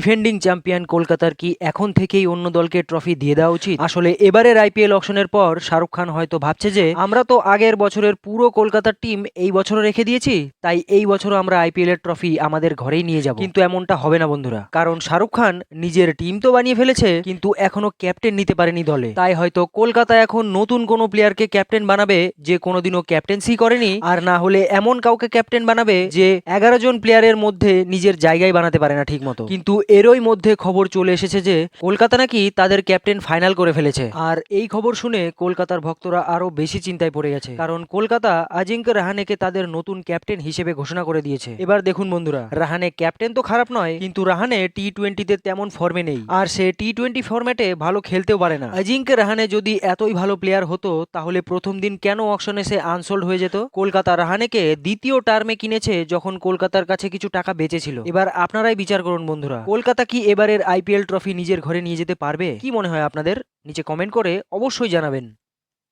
Defending champion কলকাতার কি এখন থেকেই অন্য দলকে ট্রফি দিয়ে দেওয়া উচিত? আসলে এবারের আইপিএল অকশনের পর শাহরুখ খান হয়তো ভাবছে যে আমরা তো আগের বছরের পুরো কলকাতার টিম এই বছরও রেখে দিয়েছি, তাই এই বছরও আমরা আইপিএল এর ট্রফি আমাদের ঘরেই নিয়ে যাব। কিন্তু এমনটা হবে না বন্ধুরা, কারণ শাহরুখ খান নিজের টিম তো বানিয়ে ফেলেছে, কিন্তু এখনো ক্যাপ্টেন নিতে পারেনি দলে। তাই হয়তো কলকাতা এখন নতুন কোনো প্লেয়ারকে ক্যাপ্টেন বানাবে যে কোনোদিনও ক্যাপ্টেন্সি করেনি, আর না হলে এমন কাউকে ক্যাপ্টেন বানাবে যে 11 জন প্লেয়ারের মধ্যে নিজের জায়গায় বানাতে পারে না ঠিক মতো। কিন্তু এরই মধ্যে খবর চলে এসেছে যে কলকাতা নাকি তাদের ক্যাপ্টেন ফাইনাল করে ফেলেছে। আর এই খবর শুনে কলকাতার ভক্তরা আরো বেশি চিন্তায় পড়ে গেছে, কারণ কলকাতা আজিঙ্ক্য রাহানেকে তাদের নতুন ক্যাপ্টেন হিসেবে ঘোষণা করে দিয়েছে। এবার দেখুন বন্ধুরা, রাহানে ক্যাপ্টেন তো খারাপ নয়, কিন্তু রাহানে টি-20তে তেমন ফর্মে নেই, আর সে টি-20 ফরম্যাটে ভালো খেলতেও পারে না। আজিঙ্ক্য রাহানে যদি এতই ভালো প্লেয়ার হতো, তাহলে প্রথম দিন কেন অকশনে সে আনসোল্ড হয়ে যেত? কলকাতা রাহানেকে দ্বিতীয় টার্মে কিনেছে যখন কলকাতার কাছে কিছু টাকা বেঁচে ছিল। এবার আপনারাই বিচার করুন বন্ধুরা, কলকাতা কি এবারের আইপিএল ট্রফি নিজের ঘরে নিয়ে যেতে পারবে? কি মনে হয় আপনাদের? নিচে কমেন্ট করে অবশ্যই জানাবেন।